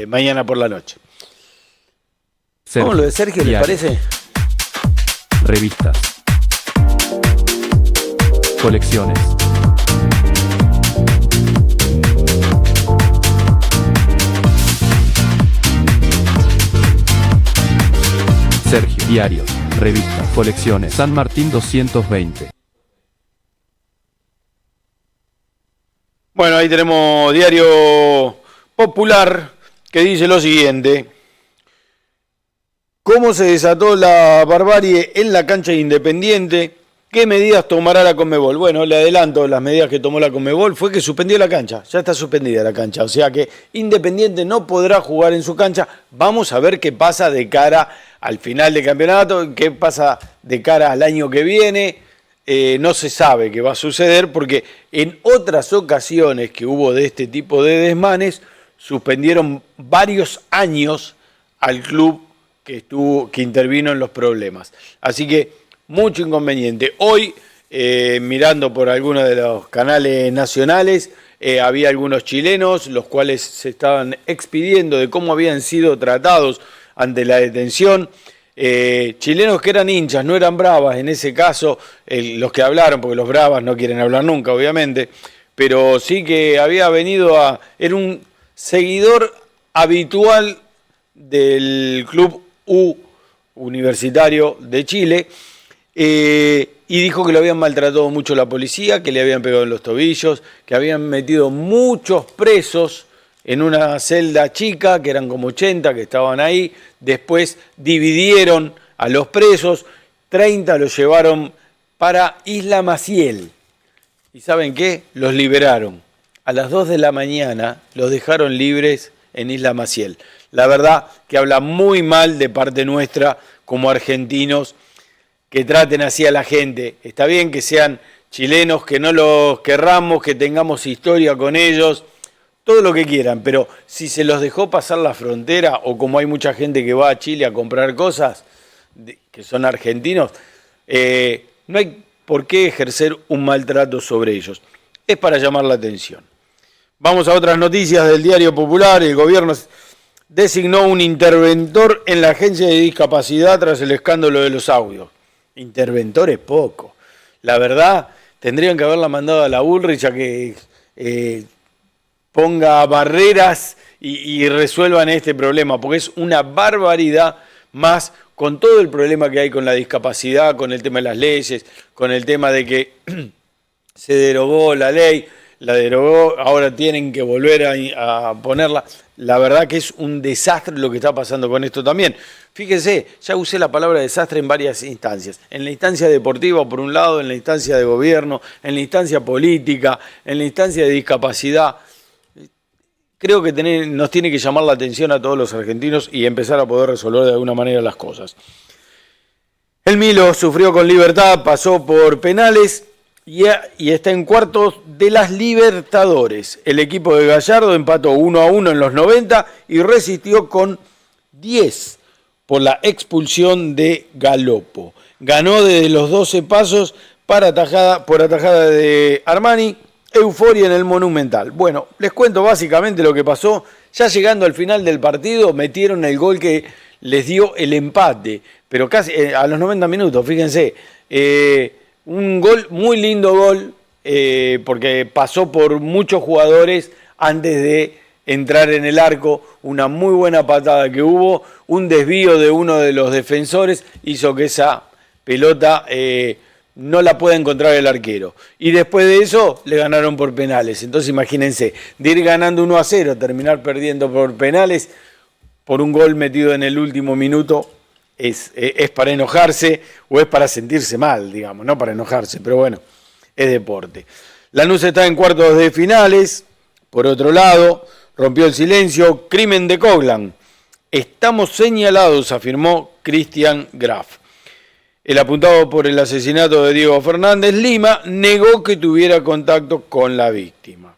mañana por la noche. Sergio, ¿Cómo lo de Sergio les parece? Revistas. Colecciones. Sergio, diarios, revistas, colecciones. San Martín 220. Bueno, ahí tenemos Diario Popular que dice lo siguiente. ¿Cómo se desató la barbarie en la cancha de Independiente? ¿Qué medidas tomará la Conmebol? Bueno, le adelanto, las medidas que tomó la Conmebol fue que suspendió la cancha, ya está suspendida la cancha, o sea que Independiente no podrá jugar en su cancha. Vamos a ver qué pasa de cara al final del campeonato, qué pasa de cara al año que viene. No se sabe qué va a suceder porque en otras ocasiones que hubo de este tipo de desmanes, suspendieron varios años al club que intervino en los problemas. Así que mucho inconveniente. Hoy, mirando por algunos de los canales nacionales, había algunos chilenos, los cuales se estaban expidiendo de cómo habían sido tratados ante la detención. Chilenos que eran hinchas, no eran bravas, en ese caso, los que hablaron, porque los bravas no quieren hablar nunca, obviamente, pero sí que había venido era un seguidor habitual del Club U Universitario de Chile, y dijo que lo habían maltratado mucho la policía, que le habían pegado en los tobillos, que habían metido muchos presos en una celda chica, que eran como 80 que estaban ahí. Después dividieron a los presos, 30 los llevaron para Isla Maciel. ¿Y saben qué? Los liberaron. A las 2 de la mañana los dejaron libres en Isla Maciel. La verdad que habla muy mal de parte nuestra como argentinos que traten así a la gente. Está bien que sean chilenos, que no los querramos, que tengamos historia con ellos, todo lo que quieran, pero si se los dejó pasar la frontera, o como hay mucha gente que va a Chile a comprar cosas, que son argentinos, no hay por qué ejercer un maltrato sobre ellos. Es para llamar la atención. Vamos a otras noticias del Diario Popular. El gobierno designó un interventor en la Agencia de Discapacidad tras el escándalo de los audios. Interventor es poco. La verdad, tendrían que haberla mandado a la Bullrich a que ponga barreras y resuelvan este problema, porque es una barbaridad, más con todo el problema que hay con la discapacidad, con el tema de las leyes, con el tema de que se derogó la ley, la derogó, ahora tienen que volver a ponerla. La verdad que es un desastre lo que está pasando con esto también. Fíjense, ya usé la palabra desastre en varias instancias. En la instancia deportiva, por un lado, en la instancia de gobierno, en la instancia política, en la instancia de discapacidad. Creo que nos tiene que llamar la atención a todos los argentinos y empezar a poder resolver de alguna manera las cosas. El Milo sufrió con Libertad, pasó por penales y está en cuartos de las Libertadores. El equipo de Gallardo empató 1-1 en los 90 y resistió con 10 por la expulsión de Galopo. Ganó desde los 12 pasos por atajada de Armani. Euforia en el Monumental. Bueno, les cuento básicamente lo que pasó. Ya llegando al final del partido, metieron el gol que les dio el empate, pero casi a los 90 minutos, fíjense. Un gol, muy lindo gol, porque pasó por muchos jugadores antes de entrar en el arco. Una muy buena patada que hubo, un desvío de uno de los defensores hizo que esa pelota no la puede encontrar el arquero. Y después de eso le ganaron por penales. Entonces imagínense, de ir ganando 1-0, terminar perdiendo por penales, por un gol metido en el último minuto, es para enojarse o es para sentirse mal, digamos, no para enojarse, pero bueno, es deporte. Lanús está en cuartos de finales. Por otro lado, rompió el silencio, crimen de Coglan. Estamos señalados, afirmó Cristian Graf. El apuntado por el asesinato de Diego Fernández Lima negó que tuviera contacto con la víctima.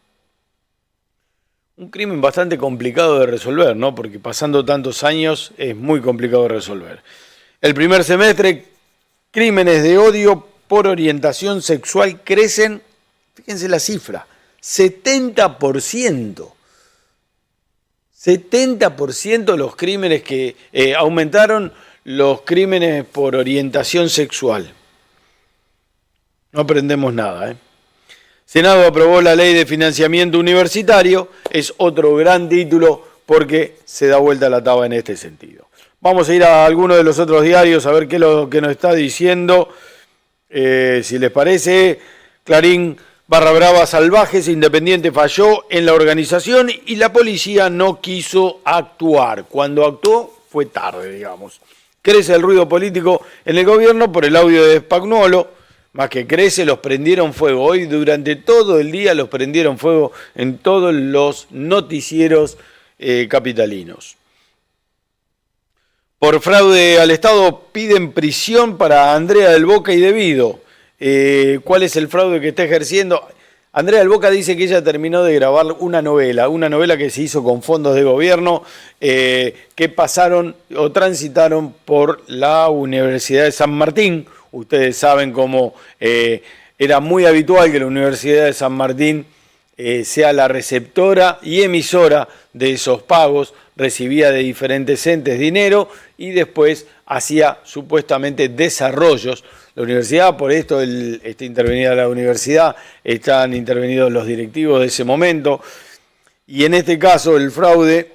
Un crimen bastante complicado de resolver, ¿no? Porque pasando tantos años es muy complicado de resolver. El primer semestre, crímenes de odio por orientación sexual crecen, fíjense la cifra, 70%. 70% los crímenes que aumentaron los crímenes por orientación sexual. No aprendemos nada, ¿eh? Senado aprobó la ley de financiamiento universitario, es otro gran título porque se da vuelta la taba en este sentido. Vamos a ir a alguno de los otros diarios a ver qué es lo que nos está diciendo. Si les parece, Clarín, barra brava, salvajes, Independiente falló en la organización y la policía no quiso actuar. Cuando actuó fue tarde, digamos. Crece el ruido político en el gobierno por el audio de Spagnuolo. Más que crece, los prendieron fuego. Hoy durante todo el día los prendieron fuego en todos los noticieros capitalinos. Por fraude al Estado piden prisión para Andrea del Boca y Devido. ¿Cuál es el fraude que está ejerciendo? Andrea del Boca dice que ella terminó de grabar una novela que se hizo con fondos de gobierno que pasaron o transitaron por la Universidad de San Martín. Ustedes saben cómo era muy habitual que la Universidad de San Martín sea la receptora y emisora de esos pagos, recibía de diferentes entes dinero y después hacía supuestamente desarrollos. La universidad, por esto está intervenida la universidad, están intervenidos los directivos de ese momento, y en este caso el fraude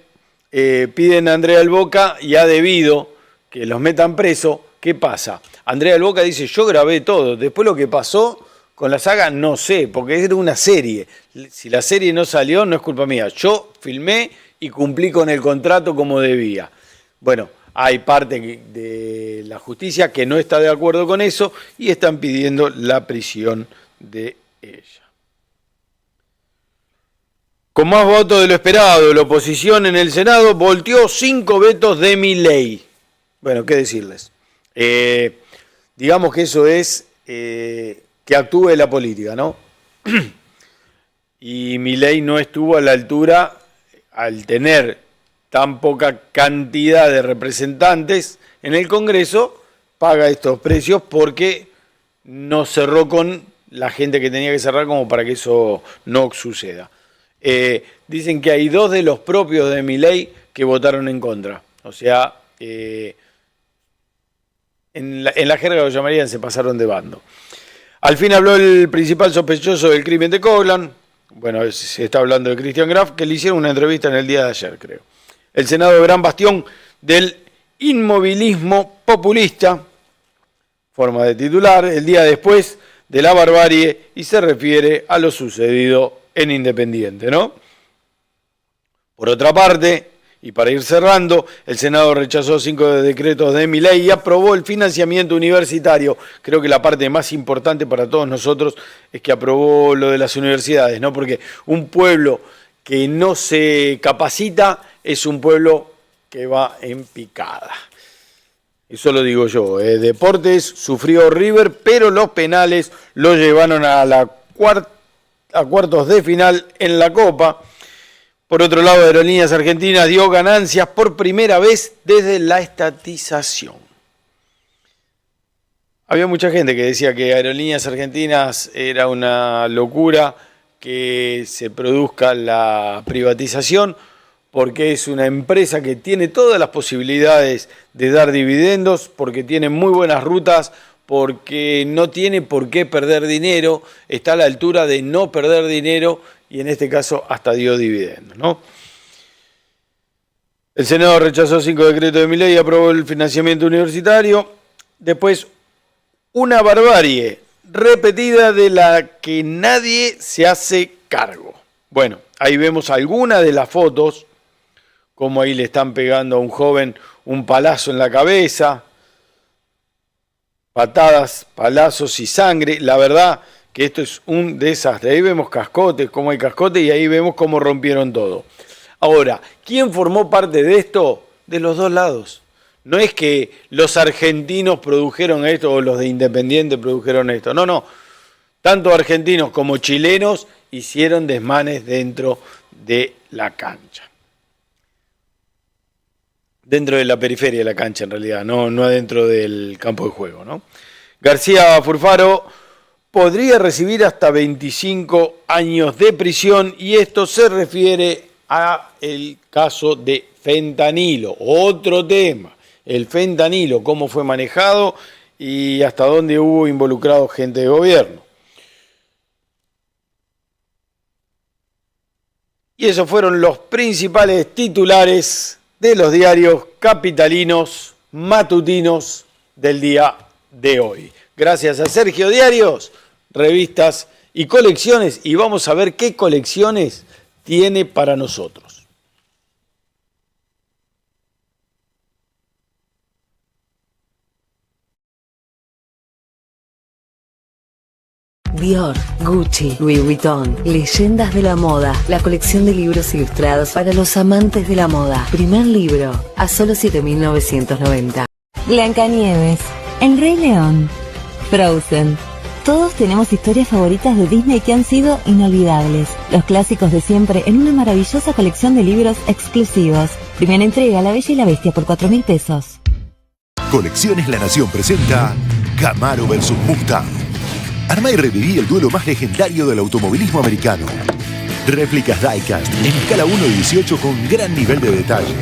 piden a Andrea del Boca y a Devido que los metan preso. ¿Qué pasa? Andrea del Boca dice, yo grabé todo, después lo que pasó con la saga no sé, porque era una serie. Si la serie no salió, no es culpa mía. Yo filmé y cumplí con el contrato como debía. Bueno, hay parte de la justicia que no está de acuerdo con eso y están pidiendo la prisión de ella. Con más votos de lo esperado, la oposición en el Senado volteó 5 vetos de Milei. Bueno, ¿qué decirles? Digamos que eso es que actúe la política, ¿no? Y Milei no estuvo a la altura al tener tan poca cantidad de representantes en el Congreso, paga estos precios porque no cerró con la gente que tenía que cerrar como para que eso no suceda. Dicen que hay 2 de los propios de Milei que votaron en contra. O sea, en la jerga lo llamarían, se pasaron de bando. Al fin habló el principal sospechoso del crimen de Coglan. Bueno, se está hablando de Christian Graf, que le hicieron una entrevista en el día de ayer, creo. El Senado, gran bastión del inmovilismo populista, forma de titular, el día después de la barbarie, y se refiere a lo sucedido en Independiente, ¿no? Por otra parte, y para ir cerrando, el Senado rechazó 5 decretos de Milei y aprobó el financiamiento universitario. Creo que la parte más importante para todos nosotros es que aprobó lo de las universidades, ¿no? Porque un pueblo que no se capacita es un pueblo que va en picada. Eso lo digo yo. Deportes sufrió River, pero los penales lo llevaron a cuartos de final en la Copa. Por otro lado, Aerolíneas Argentinas dio ganancias por primera vez desde la estatización. Había mucha gente que decía que Aerolíneas Argentinas era una locura que se produzca la privatización, porque es una empresa que tiene todas las posibilidades de dar dividendos, porque tiene muy buenas rutas, porque no tiene por qué perder dinero, está a la altura de no perder dinero y en este caso hasta dio dividendos, ¿no? El Senado rechazó 5 decretos de Milei y aprobó el financiamiento universitario. Después, una barbarie repetida de la que nadie se hace cargo. Bueno, ahí vemos algunas de las fotos, como ahí le están pegando a un joven un palazo en la cabeza, patadas, palazos y sangre. La verdad que esto es un desastre. Ahí vemos cascotes, cómo hay cascotes, y ahí vemos cómo rompieron todo. Ahora, ¿quién formó parte de esto? De los dos lados. No es que los argentinos produjeron esto o los de Independiente produjeron esto. No, no. Tanto argentinos como chilenos hicieron desmanes dentro de la cancha. Dentro de la periferia de la cancha, en realidad, no adentro del campo de juego, ¿no? García Furfaro podría recibir hasta 25 años de prisión y esto se refiere a el caso de fentanilo, otro tema, el fentanilo, cómo fue manejado y hasta dónde hubo involucrado gente de gobierno. Y esos fueron los principales titulares de los diarios capitalinos matutinos del día de hoy. Gracias a Sergio Diarios, Revistas y Colecciones, y vamos a ver qué colecciones tiene para nosotros. Dior, Gucci, Louis Vuitton, Leyendas de la Moda, la colección de libros ilustrados para los amantes de la moda. Primer libro, a solo 7.990. Blancanieves, El Rey León, Frozen. Todos tenemos historias favoritas de Disney que han sido inolvidables. Los clásicos de siempre en una maravillosa colección de libros exclusivos. Primera entrega, La Bella y la Bestia por 4.000 pesos. Colecciones La Nación presenta Camaro vs Mustang. Arma y reviví el duelo más legendario del automovilismo americano. Réplicas diecast en escala 1:18 con gran nivel de detalle.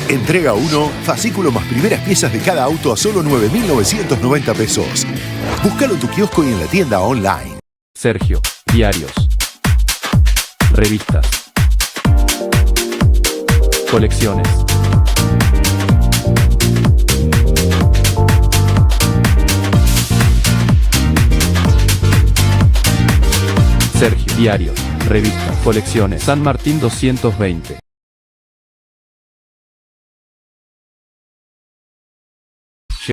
Entrega 1, fascículo más primeras piezas de cada auto a solo 9.990 pesos. Búscalo en tu kiosco y en la tienda online. Sergio, diarios, revistas, colecciones. Sergio, diarios, revistas, colecciones. San Martín 220.